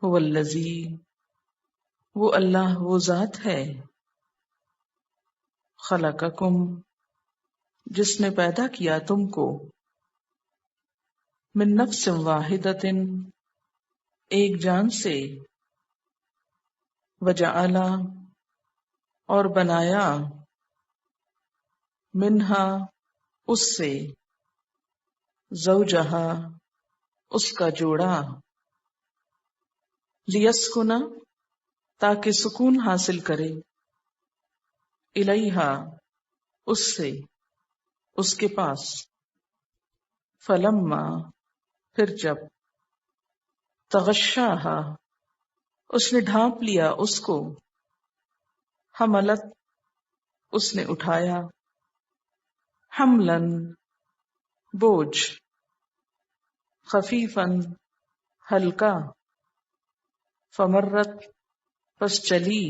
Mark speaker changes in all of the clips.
Speaker 1: هو الذی، وہ اللہ، وہ ذات ہے، خلقکم، جس نے پیدا کیا تم کو، من نفس واحدۃ، ایک جان سے، وجعل، اور بنایا، منہا، اس سے، زوجہا، اس کا جوڑا، لیسکن، تاکہ سکون حاصل کرے، الیہا، اس سے، اس کے پاس، فلما، پھر جب، تغشاہا، اس نے ڈھانپ لیا اس کو، حملت، اس نے اٹھایا، حملن، بوجھ، خفیفن، ہلکا، فمرت، پس چلی،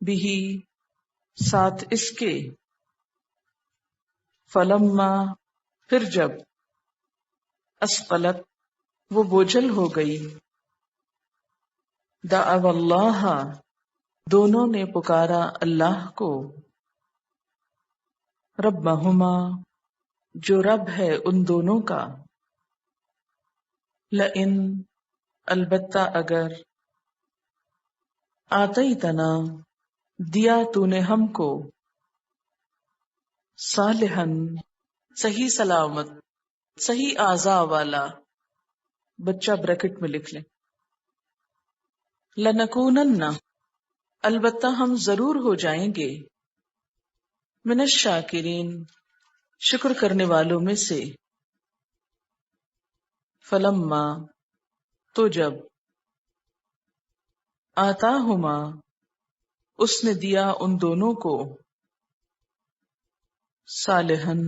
Speaker 1: بہی، ساتھ اس کے، فلما، پھر جب، اسقلت، وہ بوجھل ہو گئی، دعوا اللہ، دونوں نے پکارا اللہ کو، ربہما، جو رب ہے ان دونوں کا، لئن، البتہ اگر، آتیتنا، دیا تو نے ہم کو، صالحاً، صحیح سلامت، صحیح اعضاء والا، بچہ بریکٹ میں لکھ لیں، لنکونن، البتہ ہم ضرور ہو جائیں گے، من الشاکرین، شکر کرنے والوں میں سے، فلما، تو جب، آتاہما، اس نے دیا ان دونوں کو، صالحاً،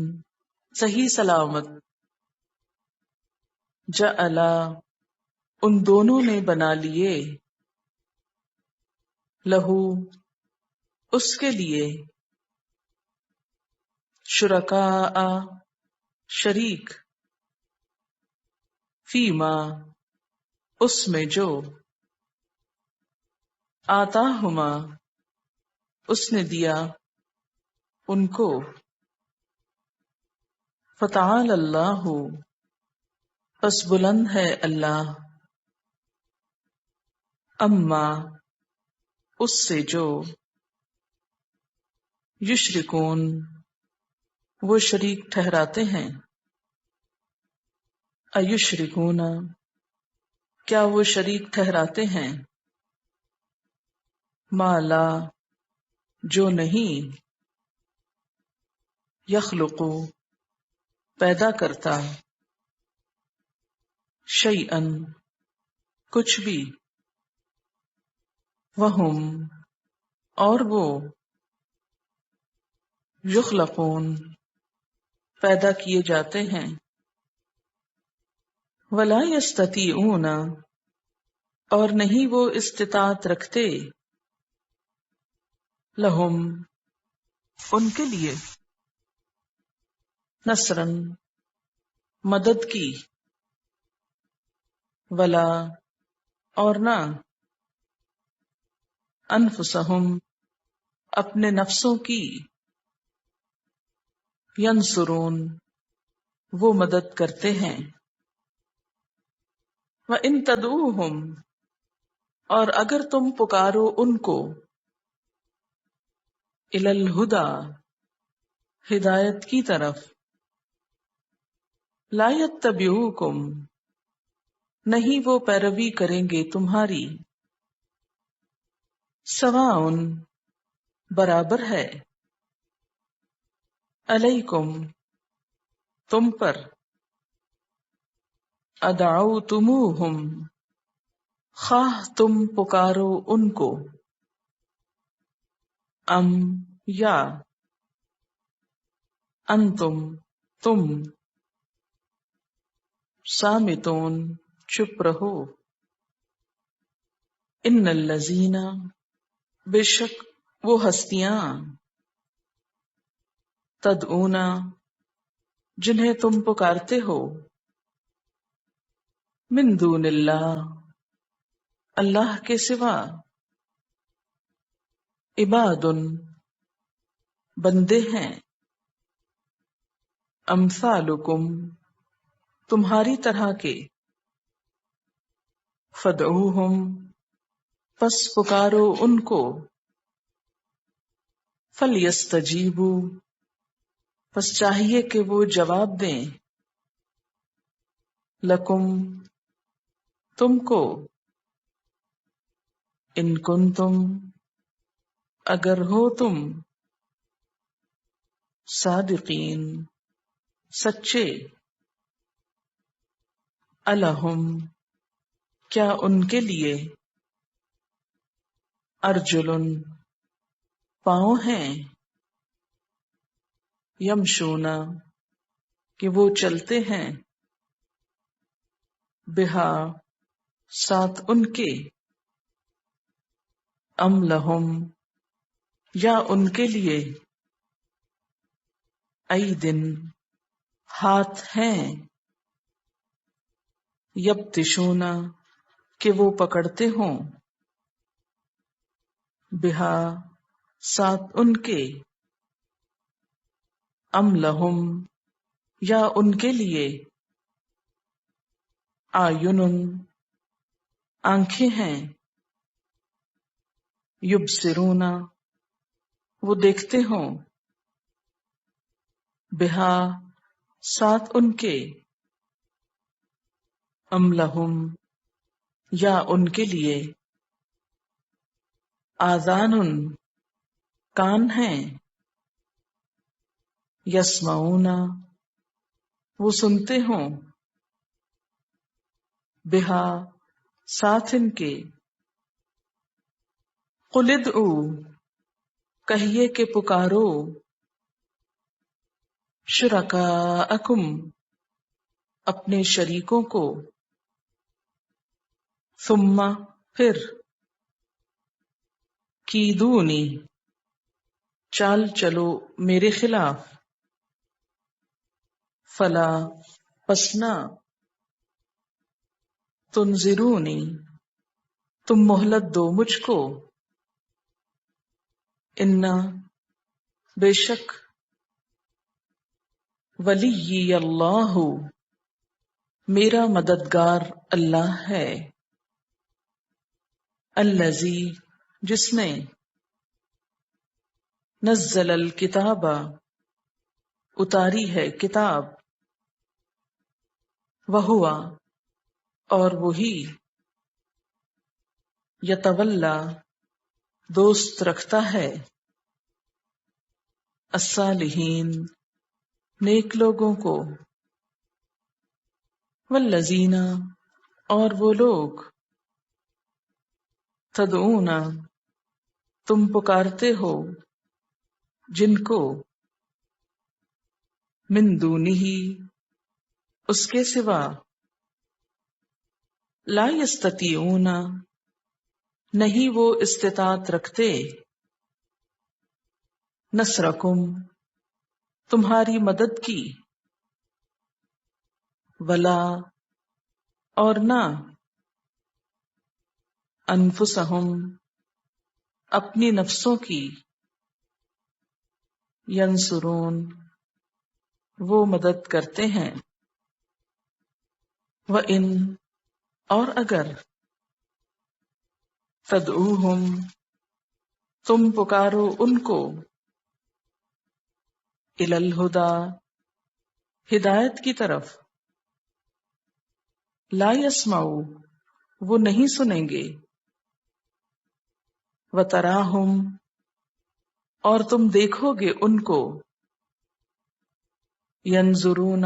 Speaker 1: صحیح سلامت، جعلا، ان دونوں نے بنا لیے، لہو، اس کے لیے، شرکاء، شریک، فیما، اس میں جو، آتاہما، اس نے دیا ان کو، فتعال اللہ، پس بلند ہے اللہ، اما، اس سے جو، یشرکون، وہ شریک ٹھہراتے ہیں، ایشرکون، کیا وہ شریک ٹھہراتے ہیں، ما لا، جو نہیں، یخلق، پیدا کرتا، شیئن، کچھ بھی، وہم، اور وہ، یخلقون، پیدا کیے جاتے ہیں، ولا یستطیعون، اور نہیں وہ استطاعت رکھتے، لہم، ان کے لیے، نصرن، مدد کی، ولا، اور نہ، انفسہم، اپنے نفسوں کی، ینصرون، وہ مدد کرتے ہیں، وَإِن تَدْعُوهُمْ، اور اگر تم پکارو ان کو، إِلَى الْهُدَى، ہدایت کی طرف، لَا يَتَّبِعُوكُمْ، نہیں وہ پیروی کریں گے تمہاری، سواء، برابر ہے، علیکم، تم پر، ادعوتموہم، خواہ تم پکارو ان کو، ام، یا، انتم، تم، صامتون، چپ رہو، ان الذین، بے شک وہ ہستیاں، تدعون، جنہیں تم پکارتے ہو، من دون اللہ، اللہ کے سوا عباد بندے ہیں، امثالکم تمہاری طرح کے، فدعوہم پس پکارو ان کو، فلیستجیبوا پس چاہیے کہ وہ جواب دیں، لکم تم کو، ان کنتم اگر ہو تم، صادقین سچے، الہم کیا ان کے لیے، ارجلن پاؤں ہیں، یمشون کہ وہ چلتے ہیں، بہا ساتھ ان کے، ام لہم یا ان کے لیے، ایدن ہاتھ ہیں، یبطشون کہ وہ پکڑتے ہوں، بہا ساتھ ان کے، ام لہم یا ان کے لیے، آیون آنکھیں ہیں، یبصرون وہ دیکھتے ہوں، بہا ساتھ ان کے، ام لہم یا ان کے لیے، آذان کان ہیں، یسمعون وہ سنتے ہوں، بہا ساتھ ان کے، قل ادعوا کہیے کہ پکارو، شرکاءکم اپنے شریکوں کو، ثم پھر، کیدونی چال چلو میرے خلاف، فلا پسنا، تنظرونی تم مہلت دو مجھ کو، انا بے شک، ولی اللہ میرا مددگار اللہ ہے، الذی جس نے، نزل الکتاب اتاری ہے کتاب، وہوا اور وہی، یتولا دوست رکھتا ہے، الصالحین نیک لوگوں کو، والذین اور وہ لوگ، تدعون تم پکارتے ہو جن کو، من دونہ اس کے سوا، لا یستطیعون نہیں وہ استطاعت رکھتے، نصرکم تمہاری مدد کی، ولا اور نہ، انفسہم اپنی نفسوں کی، ینصرون وہ مدد کرتے ہیں، وَإِن اور اگر، تدعوہم تم پکارو ان کو، الی الہدی ہدایت کی طرف، لا یسمعوا وہ نہیں سنیں گے، وتراہم اور تم دیکھو گے ان کو، ینظرون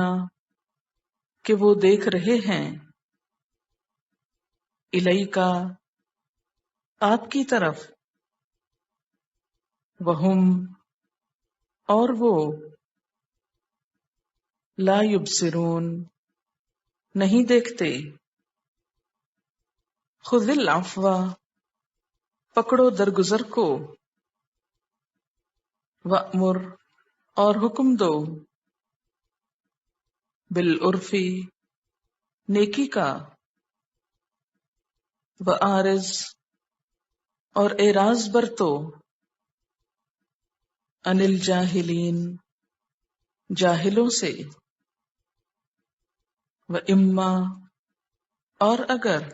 Speaker 1: کہ وہ دیکھ رہے ہیں، الیکا آپ کی طرف، وہم اور وہ، لا یبصرون نہیں دیکھتے، خذ العفو پکڑو درگزر کو، وأمر اور حکم دو، بالعرف نیکی کا، وعارض اور اعراض برتو، عن الجاہلین جاہلوں سے، واما اور اگر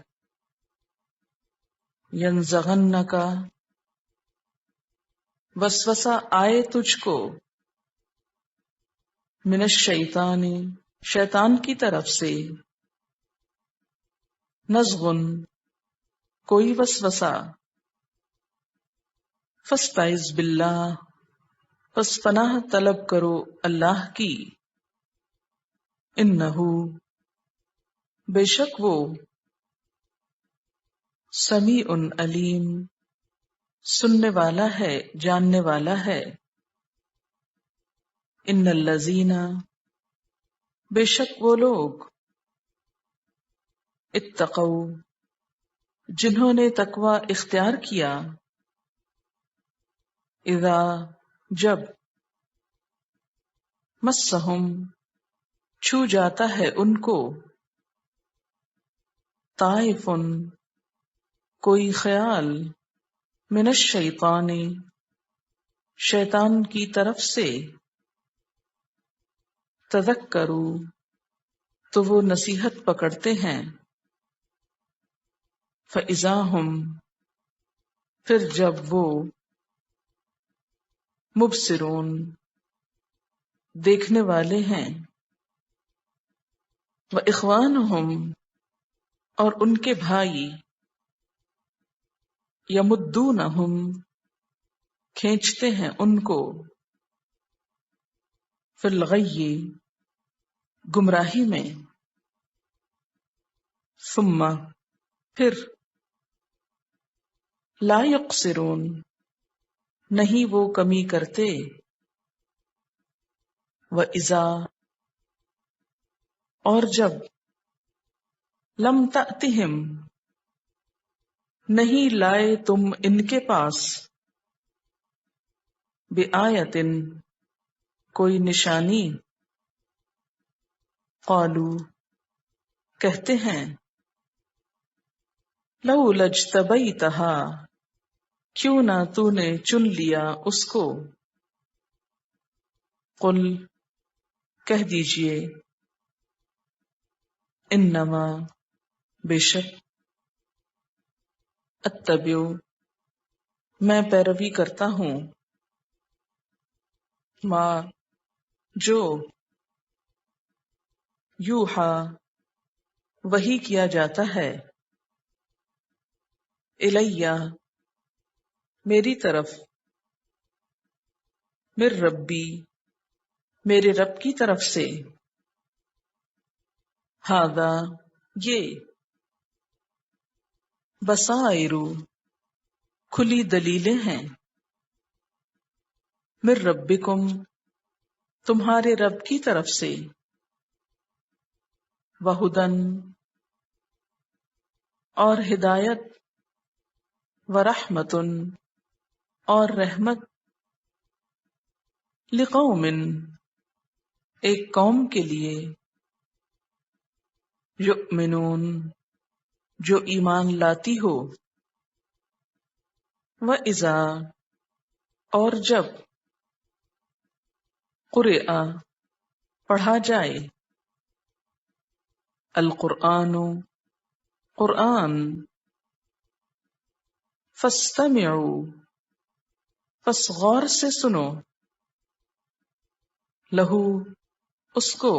Speaker 1: ینزغنک وسوسہ آئے تجھ کو، من الشیطان شیطان کی طرف سے، نزغن کوئی وسوسہ، فاستعذ باللہ پس پناہ طلب کرو اللہ کی، انہو بے شک وہ، سمیع علیم سننے والا ہے جاننے والا ہے، ان الذین بے شک وہ لوگ، اتقوا جنہوں نے تقوی اختیار کیا، اذا جب، مسہم چھو جاتا ہے ان کو، طائف کوئی خیال، من الشیطان شیطان کی طرف سے، تذکروا تو وہ نصیحت پکڑتے ہیں، فَإِذَا هُمْ پھر جب وہ، مبصرون دیکھنے والے ہیں، وَإِخْوَانُهُمْ اور ان کے بھائی، یمدونہم کھینچتے ہیں ان کو، فی الغی گمراہی میں، ثم پھر، لا یقصرون نہیں وہ کمی کرتے، وَإِذَا اور جب، لم تأتہم نہیں لائے تم ان کے پاس، بآیۃ کوئی نشانی، قالو کہتے ہیں، لولا اجتبیتہا کیوں نہ تو نے چن لیا اس کو، قل کہہ دیجئے، انما بے شک، اتبع میں پیروی کرتا ہوں، ما جو، یوحا وحی کیا جاتا ہے، الیہ میری طرف، من ربی میرے رب کی طرف سے، ھذا یہ، بصائر کھلی دلیلیں ہیں، من ربکم تمہارے رب کی طرف سے، وہدن اور ہدایت، ورحمتن اور رحمت، لقوم ایک قوم کے لیے، یؤمنون جو ایمان لاتی ہو، وَإِذَا اور جب، قرئ پڑھا جائے، القرآن قرآن، فاستمعوا پس غور سے سنو، لہو اس کو،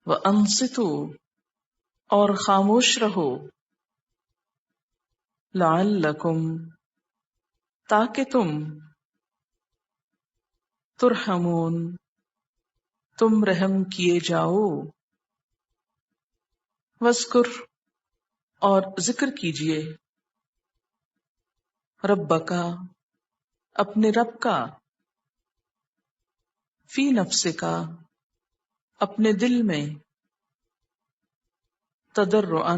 Speaker 1: وانصتوا اور خاموش رہو، لعلکم تاکہ تم، ترحمون تم رحم کیے جاؤ، واذکر اور ذکر کیجئے، ربک اپنے رب کا، فی نفسک اپنے دل میں، تضرعا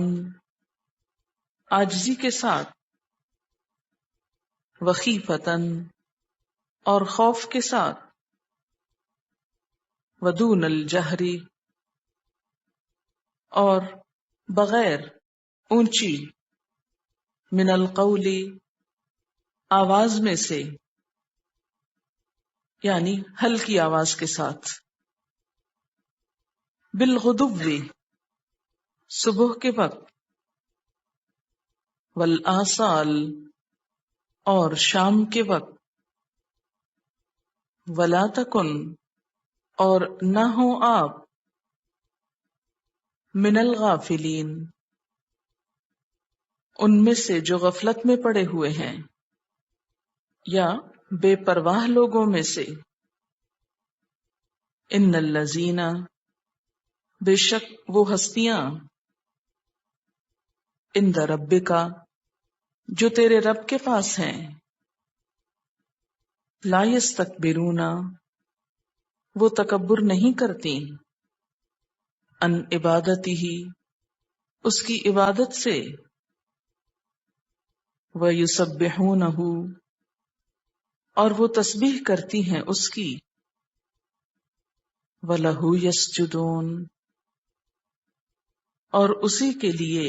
Speaker 1: عاجزی کے ساتھ، وخیفۃ اور خوف کے ساتھ، ودون الجہر اور بغیر اونچی، من القول آواز میں سے، یعنی ہلکی آواز کے ساتھ، بالغدو صبح کے وقت، والآصال اور شام کے وقت، ولا تکن اور نہ ہو آپ، من الغافلین ان میں سے جو غفلت میں پڑے ہوئے ہیں، یا بے پرواہ لوگوں میں سے، ان الذین بے شک وہ ہستیاں، عند ربک جو تیرے رب کے پاس ہیں، لا یستکبرون وہ تکبر نہیں کرتی، ان عبادتی ہی اس کی عبادت سے، وَيُسَبِّحُونَهُ اور وہ تسبیح کرتی ہیں اس کی، وَلَهُ يَسْجُدُونَ اور اسی کے لیے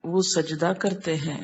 Speaker 1: وہ سجدہ کرتے ہیں۔